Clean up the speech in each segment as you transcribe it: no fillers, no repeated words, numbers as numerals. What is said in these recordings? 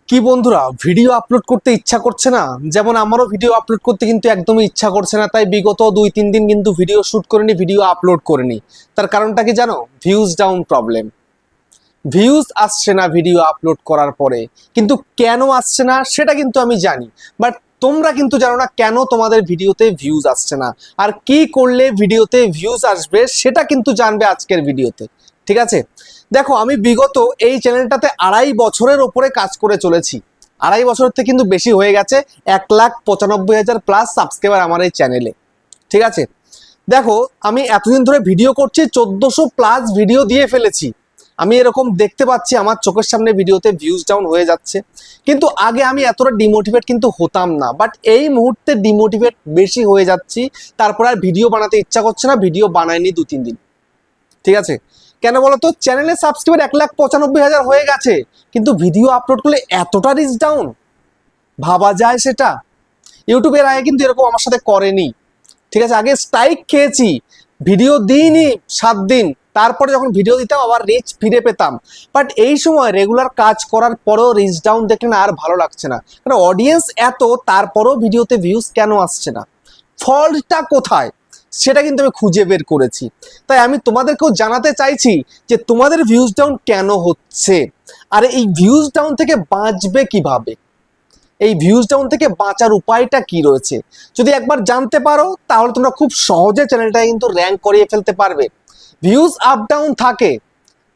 কি বন্ধুরা, video upload করতে ইচ্ছা করছে না? যেমন আমারও ভিডিও আপলোড করতে কিন্তু একদমই ইচ্ছা করছে না, তাই বিগত 2-3 দিন কিন্তু ভিডিও শুট করিনি, ভিডিও আপলোড করিনি। তার কারণটা কি জানো? Views down problem. ভিউজ আসছে না ভিডিও আপলোড করার পরে। কিন্তু কেন আসছে না সেটা কিন্তু আমি জানি, বাট তোমরা কিন্তু জানো না কেন তোমাদের ভিডিওতে ভিউজ আসছে না, আর কি করলে ভিডিওতে ভিউজ আসবে সেটা কিন্তু জানবে আজকের ভিডিওতে। ঠিক আছে, দেখো আমি বিগত এই চ্যানেলটাতে 2.5 বছরের ওপরে কাজ করে চলেছি। 2.5 বছর থেকে কিন্তু বেশি হয়ে গেছে। 1,95,000 প্লাস সাবস্ক্রাইবার আমার এই চ্যানেলে। ঠিক আছে, দেখো আমি এতদিন ধরে ভিডিও করছি, 1400 প্লাস ভিডিও দিয়ে ফেলেছি। আমি এরকম দেখতে পাচ্ছি আমার চোখের সামনে ভিডিওতে ভিউজ ডাউন হয়ে যাচ্ছে। কিন্তু আগে আমি এতটা ডিমোটিভেট কিন্তু হতাম না, বাট এই মুহূর্তে ডিমোটিভেট বেশি হয়ে যাচ্ছি। তারপর আর ভিডিও বানাতে ইচ্ছা করছে না, ভিডিও বানাইনি 2-3 দিন। ঠিক আছে, কেন বলতো? চ্যানেলের সাবস্ক্রাইবার 1,95,000 হয়ে গেছে, কিন্তু ভিডিও আপলোড করলে এতটা রিচ ডাউন, ভাবা যায় সেটা? ইউটিউবের আগে কিন্তু এরকম আমার সাথে করেনি। ঠিক আছে, আগে স্ট্রাইক খেয়েছি, ভিডিও দিইনি 7 দিন, তারপরে যখন ভিডিও দিতাম আবার রিচ ফিরে পেতাম। বাট এই সময় রেগুলার কাজ করার পরেও রিচ ডাউন দেখলে না আর ভালো লাগছে না, কারণ অডিয়েন্স এত, তারপরেও ভিডিওতে ভিউজ কেন আসছে না? ফল্টটা কোথায় সেটা কিন্তু আমি খুঁজে বের করেছি। তাই আমি তোমাদেরকেও জানাতে চাইছি যে তোমাদের ভিউজ ডাউন কেন হচ্ছে, আর এই ভিউজ ডাউন থেকে বাঁচবে কিভাবে, এই ভিউজ ডাউন থেকে বাঁচার উপায়টা কি রয়েছে। যদি একবার জানতে পারো তাহলে তোমরা খুব সহজে চ্যানেলটা কিন্তু র্যাঙ্ক করিয়ে ফেলতে পারবে। ভিউজ আপ ডাউন থাকে,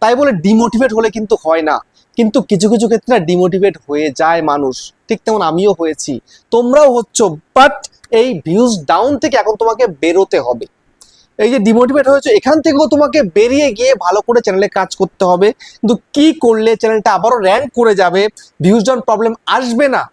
তাই বলে ডিমোটিভেট হলে কিন্তু হয় না। কিন্তু কিছু কিছু ক্ষেত্রে ডিমোটিভেট হয়ে যায় মানুষ, ঠিক তেমন আমিও হয়েছি, তোমরাও হচ্ছ। বাট এই ভিউজ ডাউন থেকে এখন তোমাকে বেরোতে হবে। এই যে ডিমোটিভেট হয়েছে, এখান থেকেও তোমাকে বেরিয়ে গিয়ে ভালো করে চ্যানেলে কাজ করতে হবে। কিন্তু কি করলে চ্যানেলটা আবারও র্যাঙ্ক করে যাবে, ভিউজ ডাউন প্রবলেম আসবে না,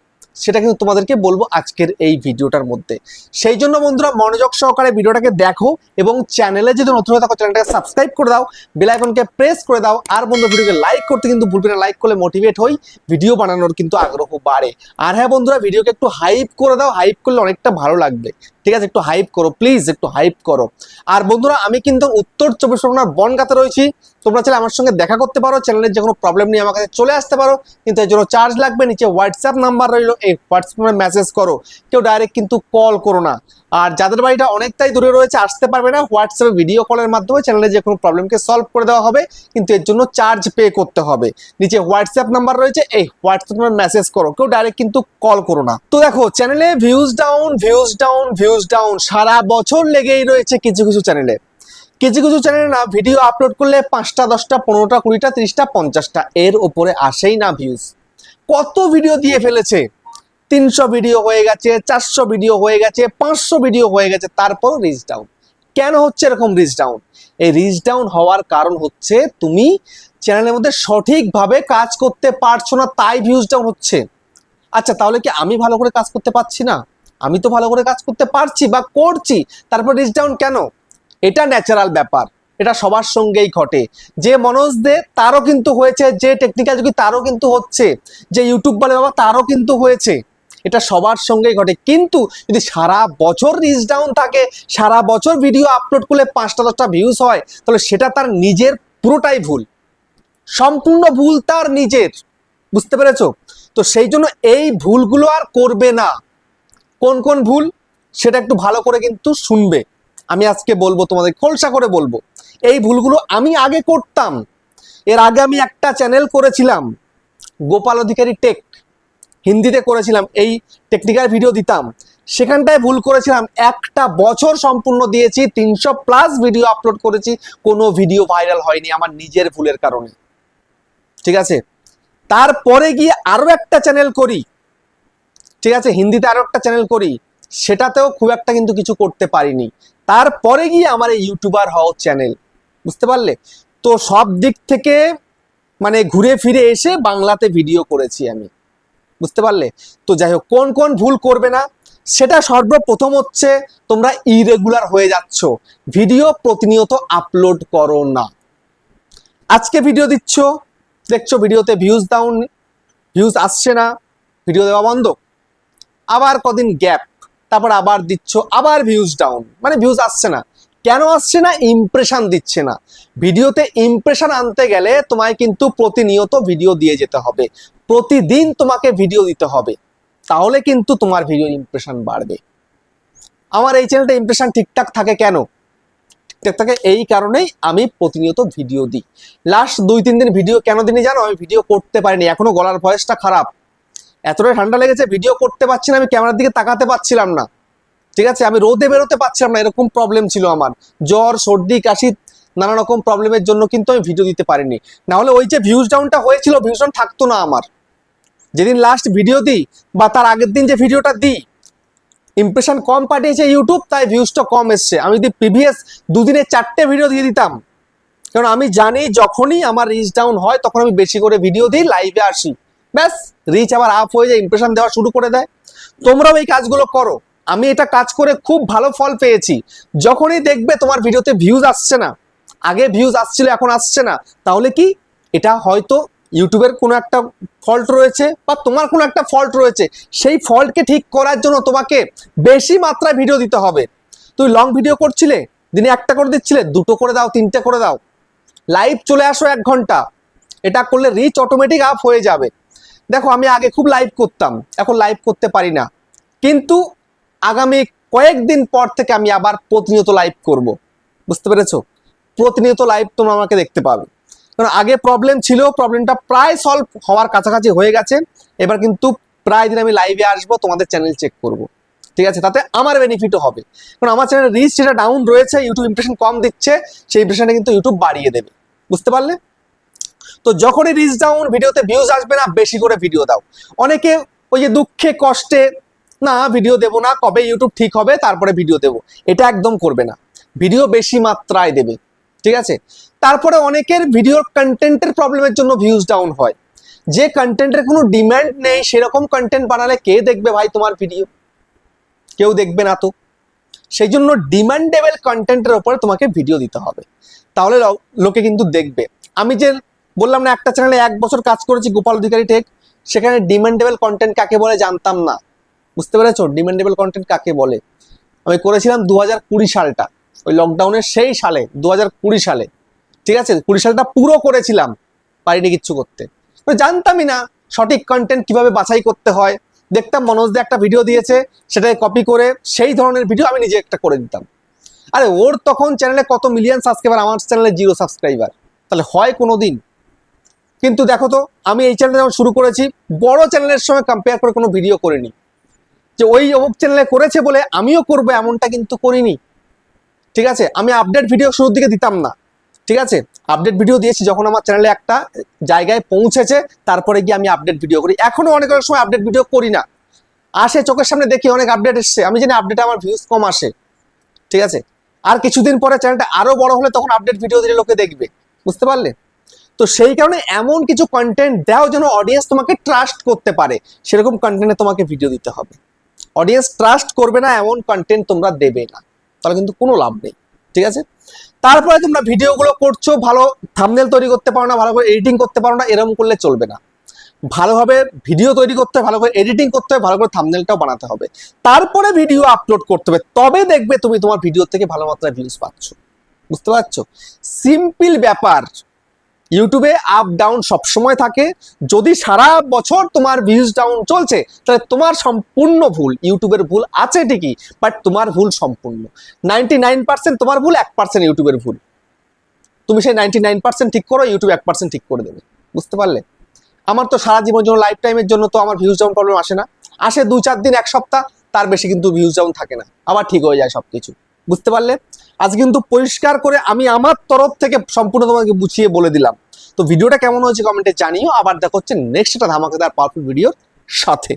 সেটা কিন্তু তোমাদেরকে বলবো আজকের এই ভিডিওটার মধ্যে। সেই জন্য বন্ধুরা মনোযোগ সহকারে ভিডিওটাকে দেখো, এবং চ্যানেলে যদি নতুন হয়ে থাকো চ্যানেলটাকে সাবস্ক্রাইব করে দাও, বেল আইকনকে প্রেস করে দাও, আর বন্ধু ভিডিওকে লাইক করতে কিন্তু ভুলবে না। লাইক করলে মোটিভেট হই, ভিডিও বানানোর কিন্তু আগ্রহ বাড়ে। আর হ্যাঁ বন্ধুরা, ভিডিওকে একটু হাইপ করে দাও, হাইপ করলে অনেকটা ভালো লাগবে। ঠিক আছে, একটু হাইপ করো প্লিজ, একটু হাইপ করো। আর বন্ধুরা আমি কিন্তু উত্তর 24 পরগনার বনগাঁতে রয়েছি। তোমরা চাইলে আমার সঙ্গে দেখা করতে পারো, চ্যানেলের যে কোনো প্রবলেম নিয়ে আমার কাছে চলে আসতে পারো, কিন্তু এর জন্য চার্জ লাগবে। নিচে হোয়াটসঅ্যাপ নাম্বার রইলো, এই হোয়াটসঅ্যাপে মেসেজ করো, কেউ ডাইরেক্ট কিন্তু কল করো না। আর যাদের বাড়িটা অনেকটাই দূরে রয়েছে, আসতে পারবে না, হোয়াটসঅ্যাপে ভিডিও কলের মাধ্যমে চ্যানেলের যে কোনো প্রবলেমকে সলভ করে দেওয়া হবে, কিন্তু এর জন্য চার্জ পে করতে হবে। নিচে হোয়াটসঅ্যাপ নাম্বার রয়েছে, এই হোয়াটসঅ্যাপে মেসেজ করো, কেউ ডাইরেক্ট কিন্তু কল করো না। তো দেখো চ্যানেলে views down views down views down সারা বছর লেগেই রয়েছে। কিছু কিছু চ্যানেলে না ভিডিও আপলোড করলে 5টা 10টা 15টা 20টা 30টা 50টা এর ওপরে আসেই না ভিউজ। কত ভিডিও দিয়ে ফেলেছে, 300 ভিডিও হয়ে গেছে, 400 ভিডিও হয়ে গেছে, 500 ভিডিও হয়ে গেছে, তারপর রিচ ডাউন। কেন হচ্ছে এরকম রিচ ডাউন? এই রিচ ডাউন হওয়ার কারণ হচ্ছে তুমি চ্যানেলের মধ্যে সঠিকভাবে কাজ করতে পারছো না, তাই ভিউজ ডাউন হচ্ছে। আচ্ছা, তাহলে কি আমি ভালো করে কাজ করতে পারছি না? আমি তো ভালো করে কাজ করতে পারছি বা করছি, তারপর রিচ ডাউন কেন? এটা ন্যাচারাল ব্যাপার, এটা সবার সঙ্গেই ঘটে। যে মনোজ দে তারও কিন্তু হয়েছে, যে টেকনিক্যাল যোগী তারও কিন্তু হচ্ছে, যে ইউটিউব বলে বাবা তারও কিন্তু হয়েছে। এটা সবার সঙ্গেই ঘটে। কিন্তু যদি সারা বছর রিচ ডাউন থাকে, সারা বছর ভিডিও আপলোড করলে 5টা 10টা ভিউজ হয়, তাহলে সেটা তার নিজের পুরোটাই ভুল, সম্পূর্ণ ভুল তার নিজের। বুঝতে পেরেছো? তো সেই জন্য এই ভুলগুলো আর করবে না। কোন কোন ভুল সেটা একটু ভালো করে কিন্তু শুনবে। আমি আজকে বলবো, তোমাদের খোলসা করে বলবো। এই ভুলগুলো আমি আগে করতাম। এর আগে আমি একটা চ্যানেল করেছিলাম, গোপাল অধিকারী টেক, হিন্দিতে করেছিলাম, এই টেকনিক্যাল ভিডিও দিতাম। সেখানটায় ভুল করেছিলাম, একটা বছর সম্পূর্ণ দিয়েছি, 300 প্লাস ভিডিও আপলোড করেছি, কোনো ভিডিও ভাইরাল হয়নি আমার নিজের ভুলের কারণে। ঠিক আছে, তারপরে গিয়ে আরো একটা চ্যানেল করি, ঠিক আছে, হিন্দিতে আরো একটা চ্যানেল করি, সেটাতেও খুব একটা কিন্তু কিছু করতে পারিনি। তারপরে গিয়ে আমার এই ইউটিউবার হওয়ার চ্যানেল। বুঝতে পারলে? তো সব দিক থেকে মানে ঘুরে ফিরে এসে বাংলাতে ভিডিও করেছি আমি। বুঝতে পারলে? তো যাই হোক, কোন কোন ভুল করবে না সেটা সর্বপ্রথম হচ্ছে, তোমরা ইরেগুলার হয়ে যাচ্ছ, ভিডিও প্রতিনিয়ত আপলোড করো না। আজকে ভিডিও দিচ্ছ, দেখছো ভিডিওতে ভিউজ ডাউন, ভিউজ আসছে না, ভিডিও দেওয়া বন্ধ, আবার কদিন গ্যাপ, তারপর আবার দিচ্ছ, আবার ভিউজ ডাউন, মানে ভিউজ আসছে না। কেন আসছে না? ইমপ্রেশন দিচ্ছে না। ভিডিওতে ইমপ্রেশন আনতে গেলে তোমায় কিন্তু প্রতিনিয়ত ভিডিও দিয়ে যেতে হবে, প্রতিদিন তোমাকে ভিডিও দিতে হবে, তাহলে কিন্তু তোমার ভিডিওর ইমপ্রেশন বাড়বে। আমার এই চ্যানেলটা ইমপ্রেশন ঠিকঠাক থাকে কেন? ঠিকঠাক থাকে এই কারণেই আমি প্রতিনিয়ত ভিডিও দিই। লাস্ট 2-3 দিন ভিডিও কেন দিনই জানো? আমি ভিডিও করতে পারিনি, এখনো গলার ভয়েসটা খারাপ, এতটাই ঠান্ডা লেগেছে, ভিডিও করতে পারছি না, আমি ক্যামেরার দিকে তাকাতে পারছিলাম না, ঠিক আছে, আমি রোদে বেরোতে পারছিলাম না, এরকম প্রবলেম ছিল আমার, জ্বর সর্দি কাশি নানা রকম প্রবলেমের জন্য কিন্তু আমি ভিডিও দিতে পারিনি। না হলে ওই যে ভিউজ ডাউনটা হয়েছিল, ভিউজ ডাউন থাকতো না আমার। যেদিন লাস্ট ভিডিও দিই বা তার আগের দিন যে ভিডিওটা দিই, ইমপ্রেশন কম পাঠিয়েছে ইউটিউব, তাই ভিউজটা কম এসছে। আমি যদি প্রিভিয়াস 2 দিনে 4টে ভিডিও দিয়ে দিতাম, কারণ আমি জানি যখনই আমার রিচ ডাউন হয় তখন আমি বেশি করে ভিডিও দিই, লাইভে আসি, ব্যাস রিচ আবার আপ হয়ে যায়, ইমপ্রেশন দেওয়া শুরু করে দেয়। তোমরাও এই কাজগুলো করো, আমি এটা কাজ করে খুব ভালো ফল পেয়েছি। যখনই দেখবে তোমার ভিডিওতে ভিউজ আসছে না, আগে ভিউজ আসছিল এখন আসছে না, তাহলে কি এটা হয়তো ইউটিউবের কোনো একটা ফল্ট রয়েছে বা তোমার কোনো একটা ফল্ট রয়েছে। সেই ফল্টকে ঠিক করার জন্য তোমাকে বেশি মাত্রায় ভিডিও দিতে হবে। তুই লং ভিডিও করছিলে, দিনে 1টা করে দিচ্ছিলে, 2টো করে দাও, 3টে করে দাও, লাইভ চলে আসো 1 ঘন্টা, এটা করলে রিচ অটোমেটিক আপ হয়ে যাবে। দেখো আমি আগে খুব লাইভ করতাম, এখন লাইভ করতে পারি না, কিন্তু আগামী কয়েকদিন পর থেকে আমি আবার প্রতিনিয়ত লাইভ করব, বুঝতে পেরেছো? প্রতিনিয়ত লাইভ তোমরা আমাকে দেখতে পাবে। কারণ আগে প্রবলেম ছিল, প্রবলেমটা প্রায় সলভ হওয়ার কাছাকাছি হয়ে গেছে। এবার কিন্তু প্রায় দিন আমি লাইভে আসবো, তোমাদের চ্যানেল চেক করব, ঠিক আছে? তাতে আমার বেনিফিটও হবে, কারণ আমার চ্যানেলের রিচ যেটা ডাউন রয়েছে, ইউটিউব ইমপ্রেশন কম দিচ্ছে, সেই ইমপ্রেশনটা কিন্তু ইউটিউব বাড়িয়ে দেবে, বুঝতে পারলে? তো যখনই রিচ ডাউন, ভিডিওতে ভিউজ আসবে না, বেশি করে ভিডিও দাও। অনেকে ওই যে দুঃখে কষ্টে না ভিডিও দেবো না, কবে ইউটিউব ঠিক হবে তারপরে ভিডিও দেবো, এটা একদম করবে না, ভিডিও বেশি মাত্রায় দেবে, ঠিক আছে? তারপরে অনেকের ভিডিওর কন্টেন্টের প্রবলেমের জন্য ভিউজ ডাউন হয়। যে কন্টেন্টের কোনো ডিমান্ড নেই, সেরকম কন্টেন্ট বানালে কে দেখবে ভাই তোমার ভিডিও? কেউ দেখবে না তো। সেই জন্য ডিমান্ডেবল কন্টেন্টের উপরে তোমাকে ভিডিও দিতে হবে, তাহলে লোকে কিন্তু দেখবে। আমি যে বললাম না, একটা চ্যানেলে 1 বছর কাজ করেছি, গোপাল অধিকারী টেক, সেখানে ডিমান্ডেবল কন্টেন্ট কাকে বলে জানতাম না, বুঝতে পেরেছো? ডিমান্ডেবল কন্টেন্ট কাকে বলে আমি করেছিলাম 2020 সালটা, ওই লকডাউনের সেই সালে, 2020 সালে, ঠিক আছে? 20 সালটা পুরো করেছিলাম, পারিনি কিচ্ছু করতে, জানতামই না সঠিক কন্টেন্ট কিভাবে বাছাই করতে হয়। দেখতাম মনোজ দা একটা ভিডিও দিয়েছে, সেটাকে কপি করে সেই ধরনের ভিডিও আমি নিজে একটা করে দিতাম। আরে ওর তখন চ্যানেলে কত মিলিয়ন সাবস্ক্রাইবার, আমার চ্যানেলে 0 সাবস্ক্রাইবার, তাহলে হয় কোনো দিন? কিন্তু দেখো তো, আমি এই চ্যানেলে যখন শুরু করেছি, বড় চ্যানেলের সঙ্গে কম্পেয়ার করে কোনো ভিডিও করিনি, যে ওই অমুক চ্যানেলে করেছে বলে আমিও করবো এমনটা কিন্তু করিনি, ঠিক আছে? আমি আপডেট ভিডিও শুরুর দিকে দিতাম না, ঠিক আছে? আপডেট ভিডিও দিয়েছি যখন আমার চ্যানেলে একটা জায়গায় পৌঁছেছে, তারপরে গিয়ে আমি আপডেট ভিডিও করি। এখনো অনেক অনেক সময় আপডেট ভিডিও করি না, আসে চোখের সামনে দেখি অনেক আপডেট এসছে, আমি জানি আপডেটে আমার ভিউজ কম আসে, ঠিক আছে? আর কিছুদিন পরে চ্যানেলটা আরো বড় হলে তখন আপডেট ভিডিও দিলে লোকে দেখবে, বুঝতে পারলে? তো সেই কারণে এমন কিছু কন্টেন্ট দাও যেন অডিয়েন্স তোমাকে ট্রাস্ট করতে পারে, সেরকম কন্টেন্টে তোমাকে ভিডিও দিতে হবে। অডিয়েন্স ট্রাস্ট করবে না এমন কন্টেন্ট তোমরা দেবে না, তাহলে কিন্তু কোনো লাভ নেই, ঠিক আছে? তারপরে তোমরা ভিডিওগুলো করছো, ভালো থাম্বনেল তৈরি করতে পারো না, ভালো করে এডিটিং করতে পারো না, এরকম করলে চলবে না। ভালোভাবে ভিডিও তৈরি করতে হবে, ভালো করে এডিটিং করতে হবে, ভালো করে থাম্বনেলটাও বানাতে হবে, তারপরে ভিডিও আপলোড করতে হবে, তবে দেখবে তুমি তোমার ভিডিও থেকে ভালো মাত্রায় ভিউজ পাচ্ছ, বুঝতে পারছো? সিম্পল ব্যাপার। ইউটিউবে আপ ডাউন সবসময় থাকে, যদি সারা বছর তোমার ভিউজ ডাউন চলছে, তাহলে তোমার সম্পূর্ণ ভুল, ইউটিউবের ভুল আছে ঠিকই, বাট তোমার ভুল সম্পূর্ণ। 99% তোমার ভুল, 1% ইউটিউবের ভুল। তুমি সেই 99% ঠিক করো, ইউটিউব 1% ঠিক করে দেবে, বুঝতে পারলে? আমার তো সারা জীবনের জন্য, লাইফ টাইমের জন্য তো আমার ভিউজ ডাউন প্রবলেম আসে না, আসে 2-4 দিন, 1 সপ্তাহ, তার বেশি কিন্তু ভিউজ ডাউন থাকে না, আবার ঠিক হয়ে যায় সবকিছু, বুঝতে পারলে? আজ কিন্তু পরিষ্কার করে আমি আমার তরফ থেকে সম্পূর্ণ তোমাকে বুঝিয়ে বলে দিলাম। তো ভিডিওটা কেমন হয়েছে কমেন্টে জানিও। আবার দেখা হচ্ছে নেক্সট একটা ধামাকাদার পাওয়ারফুল ভিডিওর সাথে।